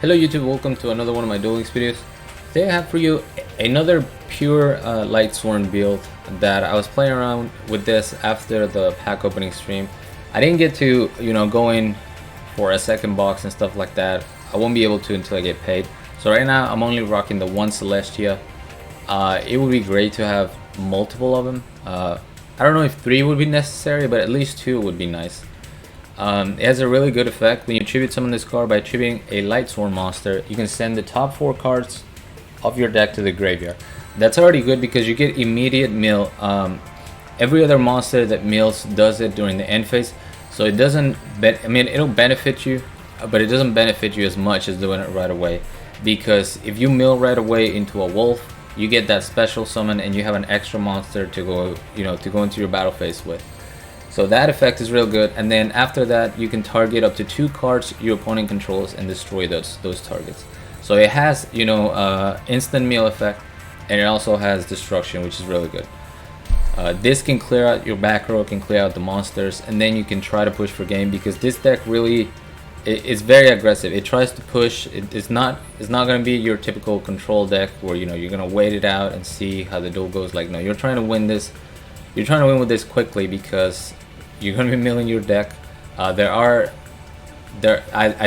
Hello YouTube, welcome to another one of my Duel Links videos. Today I have for you another pure Lightsworn build that I was playing around with this after the pack opening stream. I didn't get to, go in for a second box and stuff like that. I won't be able to until I get paid. So right now I'm only rocking the one Celestia. It would be great to have multiple of them. I don't know if 3 would be necessary, but at least 2 would be nice. It has a really good effect. When you tribute summon this card by tributing a Lightsworn monster, you can send the top 4 cards of your deck to the graveyard. That's already good because you get immediate mill. Every other monster that mills does it during the end phase, so it doesn't. It'll benefit you, but it doesn't benefit you as much as doing it right away. Because if you mill right away into a wolf, you get that special summon and you have an extra monster to go, to go into your battle phase with. So that effect is real good, and then after that you can target up to 2 cards your opponent controls and destroy those targets. So it has instant meal effect, and it also has destruction, which is really good. This can clear out your back row, can clear out the monsters, and then you can try to push for game because this deck really is very aggressive. It tries to push. It's not going to be your typical control deck where you're going to wait it out and see how the duel goes. Like, no, you're trying to win this. You're trying to win with this quickly because you're going to be milling your deck. I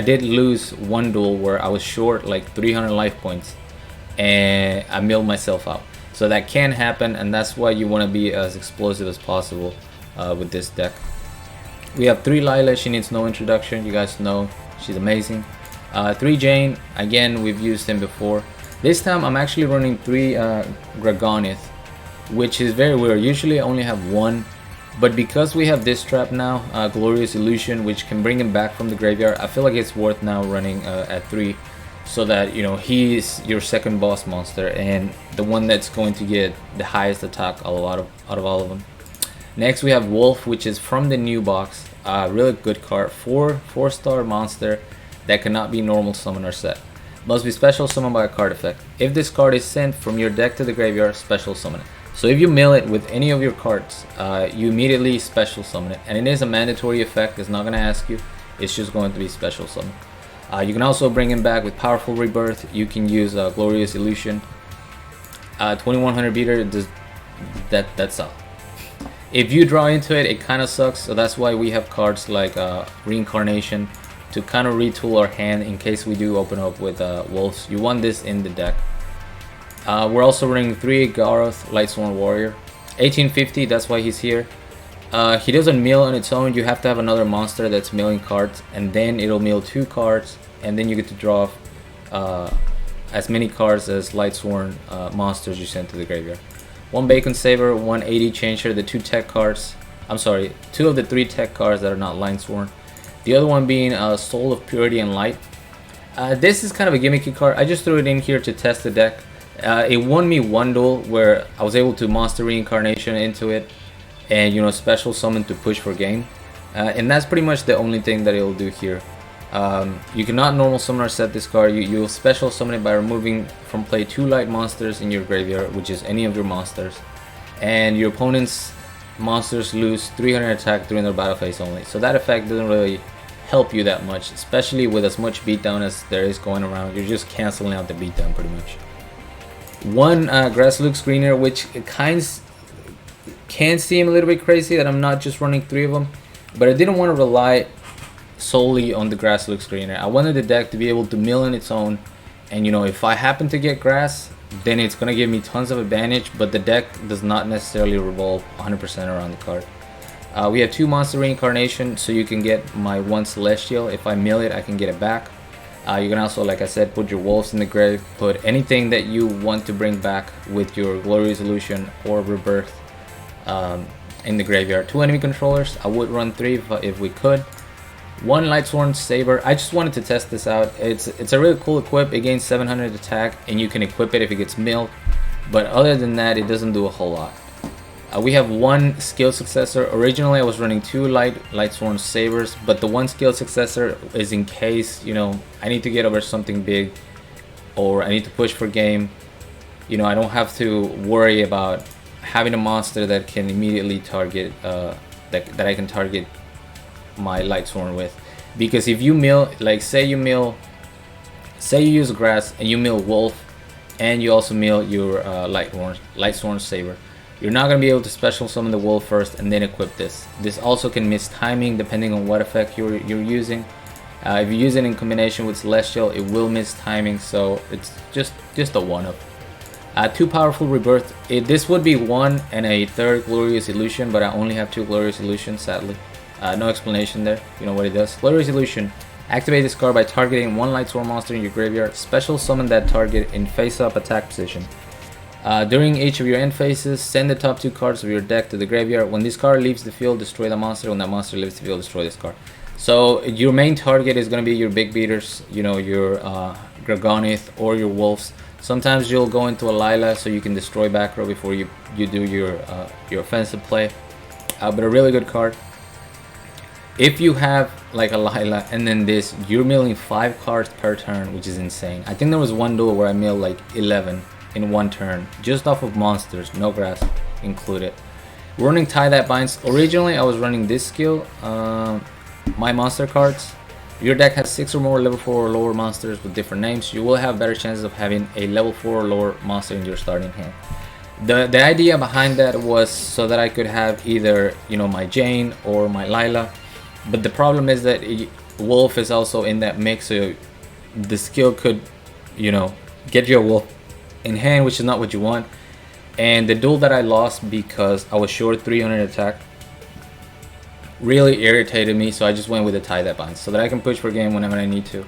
did lose one duel where I was short like 300 life points and I milled myself out. So that can happen, and that's why you want to be as explosive as possible with this deck. We have 3 Lila. She needs no introduction. You guys know she's amazing. 3 Jane. Again, we've used him before. This time I'm actually running 3 Gragonith, which is very weird. Usually I only have 1, but because we have this trap now, Glorious Illusion, which can bring him back from the graveyard, I feel like it's worth now running at 3, so that he's your second boss monster and the one that's going to get the highest attack out of all of them. Next we have Wolf, which is from the new box. Really good card. 4-star monster that cannot be normal summon or set. Must be special summoned by a card effect. If this card is sent from your deck to the graveyard, special summon it. So if you mill it with any of your cards, you immediately special summon it, and it is a mandatory effect. It's not going to ask you, it's just going to be special summon. You can also bring him back with Powerful Rebirth. You can use Glorious Illusion. 2100 beater, that's all. If you draw into it, it kind of sucks, so that's why we have cards like Reincarnation to kind of retool our hand in case we do open up with wolves. You want this in the deck. We're also running 3 Garroth Lightsworn Warrior. 1850, that's why he's here. He doesn't mill on its own. You have to have another monster that's milling cards, and then it'll mill 2 cards, and then you get to draw as many cards as Lightsworn monsters you send to the graveyard. 1 Bacon Saver, 1 AD Changer, the 2 tech cards. I'm sorry, 2 of the 3 tech cards that are not Lightsworn. The other one being Soul of Purity and Light. This is kind of a gimmicky card. I just threw it in here to test the deck. It won me 1 duel where I was able to monster reincarnation into it and special summon to push for game, and that's pretty much the only thing that it'll do here. You cannot normal summon or set this card. You'll special summon it by removing from play 2 light monsters in your graveyard, which is any of your monsters, and your opponent's monsters lose 300 attack during their battle phase only. So that effect doesn't really help you that much, especially with as much beatdown as there is going around. You're just canceling out the beatdown pretty much. 1 Grasslook Screener, which can seem a little bit crazy that I'm not just running 3 of them, but I didn't want to rely solely on the Grasslook Screener. I wanted the deck to be able to mill on its own, and if I happen to get grass, then it's going to give me tons of advantage, but the deck does not necessarily revolve 100% around the card. We have 2 Monster Reincarnation, so you can get my 1 Celestial. If I mill it, I can get it back. You can also, like I said, put your wolves in the grave, put anything that you want to bring back with your Glorious Illusion or Rebirth in the graveyard. 2 enemy controllers. I would run 3 if we could. 1 Lightsworn Saber. I just wanted to test this out. It's a really cool equip. It gains 700 attack, and you can equip it if it gets milled. But other than that, it doesn't do a whole lot. We have 1 skill successor. Originally I was running 2 Lightsworn Sabers, but the 1 skill successor is in case I need to get over something big, or I need to push for game. I don't have to worry about having a monster that can immediately target that I can target my Lightsworn with. Because if you mill, like say you mill say you use grass and you mill wolf, and you also mill your Lightsworn saber. You're not gonna be able to special summon the wolf first and then equip this. This also can miss timing depending on what effect you're using. If you use it in combination with Celestial, it will miss timing, so it's just a one-up. Two powerful rebirth. This would be one and a third glorious illusion, but I only have two glorious illusions, sadly. No explanation there. You know what it does. Glorious illusion. Activate this card by targeting one Lightsworn monster in your graveyard. Special summon that target in face-up attack position. During each of your end phases, send the top two cards of your deck to the graveyard. When this card leaves the field, destroy the monster. When that monster leaves the field, destroy this card. So your main target is going to be your big beaters, you know, your Gragonith or your wolves. Sometimes you'll go into a Lila so you can destroy back row before you do your offensive play. But a really good card. If you have like a Lila and then this, you're milling 5 cards per turn, which is insane. I think there was one duel where I milled like 11 in one turn, just off of monsters, no grass included. Running Tie That Binds. Originally I was running this skill, my monster cards. Your deck has 6 or more level 4 or lower monsters with different names. You will have better chances of having a level 4 or lower monster in your starting hand. The idea behind that was so that I could have either, you know, my Jane or my Lila. But the problem is that Wolf is also in that mix, so the skill could, you know, get you a Wolf in hand, which is not what you want. And the duel that I lost because I was short 300 attack really irritated me, so I just went with the Tie That Binds so that I can push for game whenever I need to.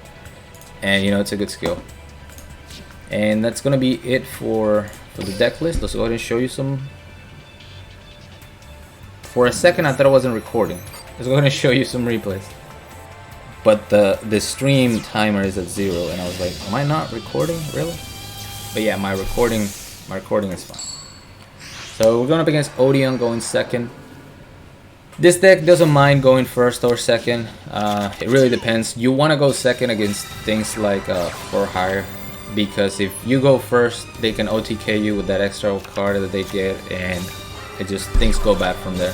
And you know, it's a good skill. And that's gonna be it for the deck list. Let's go ahead and show you some. For a second I thought I wasn't recording. Let's go ahead and show you some replays. But the stream timer is at 0 and I was like, am I not recording? Really? But yeah, my recording is fine. So we're going up against Odeon going second. This deck doesn't mind going first or second. It really depends. You want to go second against things like for hire, because if you go first, they can OTK you with that extra card that they get, and it just things go bad from there.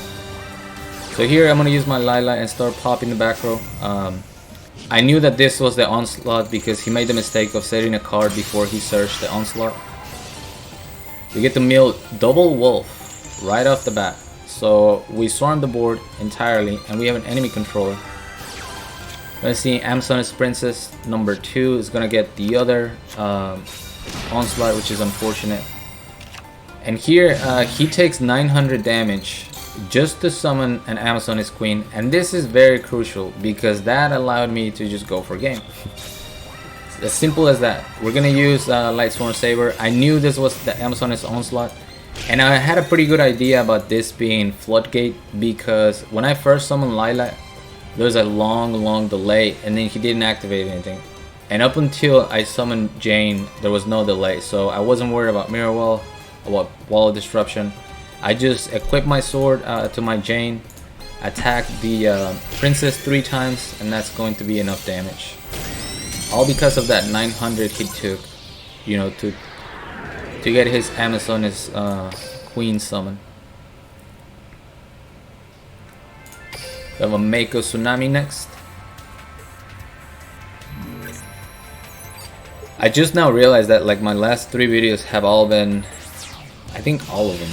So here I'm gonna use my Lila and start popping the back row. I knew that this was the onslaught because he made the mistake of setting a card before he searched the onslaught. We get to mill double wolf right off the bat. So we swarm the board entirely and we have an enemy controller. Gonna see Amazoness Princess number 2 is gonna get the other onslaught, which is unfortunate. And here he takes 900 damage just to summon an Amazoness Queen, and this is very crucial because that allowed me to just go for game. As simple as that. We're gonna use Lightsworn Saber. I knew this was the Amazoness Onslaught, and I had a pretty good idea about this being Floodgate because when I first summoned Lila, there was a long delay and then he didn't activate anything. And up until I summoned Jane, there was no delay, so I wasn't worried about Mirror Wall, about Wall of Disruption. I just equipped my sword to my Jane, attack the princess 3 times, and that's going to be enough damage. All because of that 900 he took, you know, to get his Amazoness Queen summon. We have a Mako Tsunami next. I just now realized that like my last 3 videos have all been, I think all of them,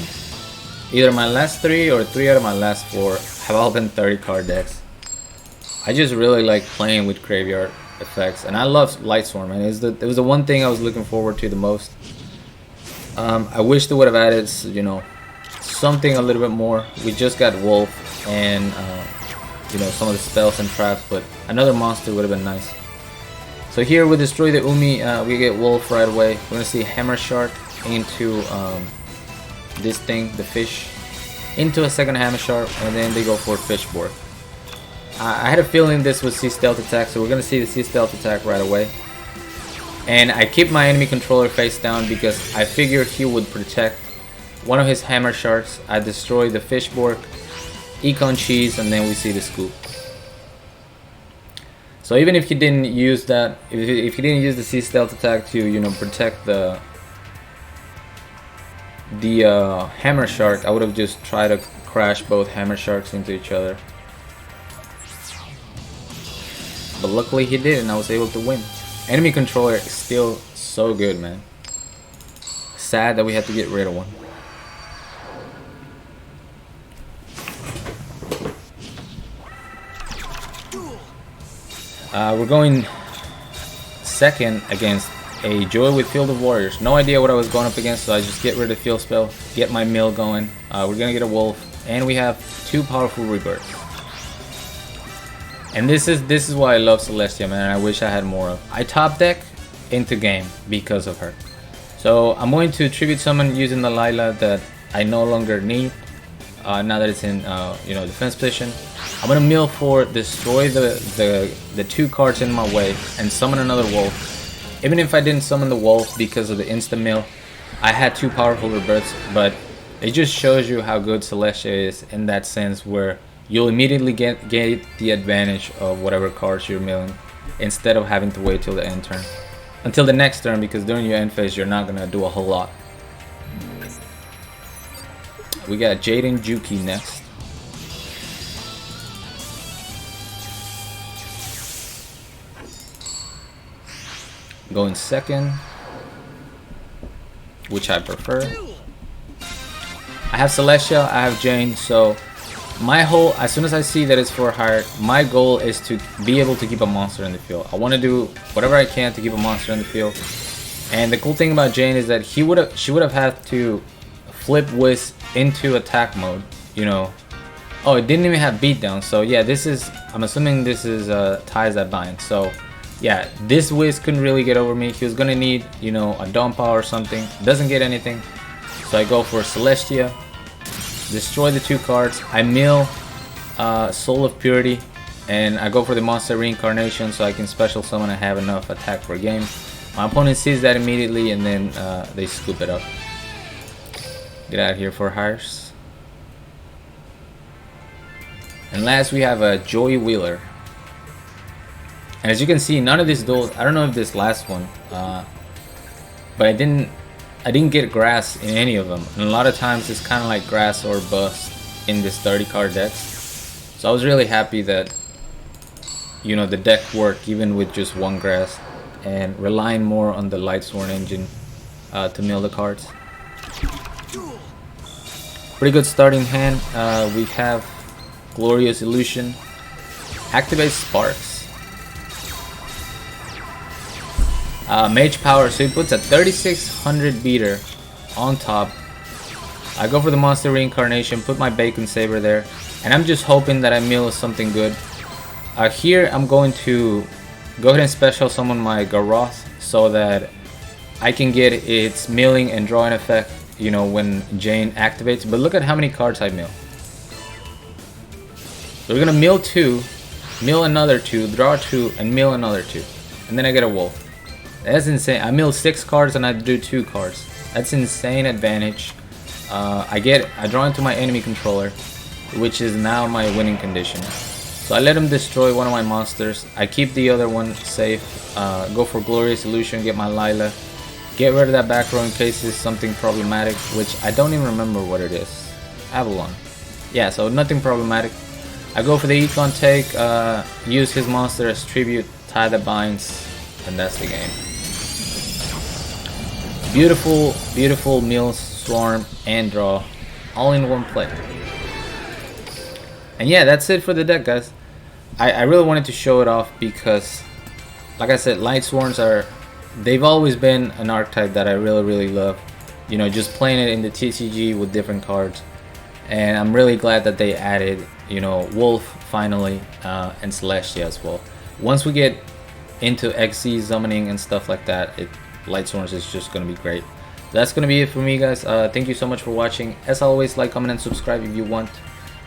either my last 3 or 3 out of my last 4 have all been 30 card decks. I just really like playing with graveyard effects, and I love Lightsworn, man. It was the one thing I was looking forward to the most. I wish they would have added, you know, something a little bit more. We just got Wolf and you know, some of the spells and traps, but another monster would have been nice. So here we destroy the Umi, we get Wolf right away. We're gonna see Hammer Shark into this thing, the fish, into a second Hammer Shark, and then they go for Fishborg. I had a feeling this would see stealth attack, so we're gonna see the sea stealth attack right away. And I keep my enemy controller face down because I figured he would protect one of his Hammer Sharks. I destroy the Fishborg, Econ Cheese, and then we see the Scoop. So even if he didn't use that, if he didn't use the sea stealth attack to, you know, protect the Hammer Shark, I would have just tried to crash both Hammer Sharks into each other. But luckily he did, and I was able to win. Enemy controller is still so good, man. Sad that we had to get rid of one. We're going second against a Duel with Field of Warriors. No idea what I was going up against, so I just get rid of Field Spell, get my mill going. We're gonna get a Wolf, and we have 2 powerful rebirths. And this is why I love Celestia, man. I wish I had more of. I top deck into game because of her. So I'm going to tribute summon using the Lila that I no longer need. Now that it's in you know, defense position. I'm gonna mill for destroy the 2 cards in my way and summon another Wolf. Even if I didn't summon the Wolf because of the insta mill, I had 2 powerful rebirths, but it just shows you how good Celestia is in that sense, where you'll immediately get the advantage of whatever cards you're milling instead of having to wait till the end turn. Until the next turn, because during your end phase you're not gonna do a whole lot. We got Jaden Juki next. Going second, which I prefer. I have Celestia, I have Jane, so my whole, as soon as I see that it's for hire, my goal is to be able to keep a monster in the field. I want to do whatever I can to keep a monster in the field. And the cool thing about Jane is that she would have had to flip Whis into attack mode, you know. Oh, it didn't even have beatdown, so yeah, this is, I'm assuming this is ties that bind. So yeah, this Whis couldn't really get over me. He was gonna need, you know, a Dompa or something. Doesn't get anything, so I go for Celestia, destroy the 2 cards. I mill Soul of Purity, and I go for the Monster Reincarnation so I can special summon and have enough attack per game. My opponent sees that immediately, and then they scoop it up. Get out of here for hires. And last we have a Joey Wheeler. And as you can see, none of these duels, I don't know if this last one, but I didn't get grass in any of them. And a lot of times it's kind of like grass or bust in this 30 card decks. So I was really happy that, you know, the deck worked even with just 1 grass, and relying more on the Lightsworn engine to mill the cards. Pretty good starting hand. We have Glorious Illusion, activate Sparks. Mage Power, so he puts a 3600 beater on top. I go for the Monster Reincarnation, put my Bacon Saber there, and I'm just hoping that I mill something good. Here I'm going to go ahead and special summon my Garoth so that I can get its milling and drawing effect, you know, when Jane activates. But look at how many cards I mill. So we're gonna mill 2, mill another 2, draw 2, and mill another 2, and then I get a Wolf. That's insane. I mill 6 cards and I do 2 cards. That's insane advantage. I draw into my enemy controller, which is now my winning condition. So I let him destroy one of my monsters. I keep the other one safe. Go for Glorious Illusion, get my Lila. Get rid of that back row in case it's something problematic, which I don't even remember what it is. Avalon. Yeah, so nothing problematic. I go for the Econ take, use his monster as tribute, tie the binds, and that's the game. Beautiful, beautiful mill, swarm, and draw, all in one play. And yeah, that's it for the deck, guys. I really wanted to show it off because, like I said, Lightsworns they've always been an archetype that I really love. You know, just playing it in the TCG with different cards. And I'm really glad that they added, you know, Wolf finally, and Celestia as well. Once we get into XZ summoning and stuff like that, Lightsworns is just going to be great. That's going to be it for me, guys. Thank you so much for watching. As always, like, comment, and subscribe if you want.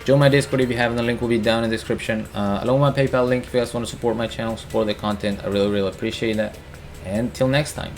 Join my Discord if you haven't. The link will be down in the description. Along with my PayPal link if you guys want to support my channel, support the content. I really appreciate that. And till next time.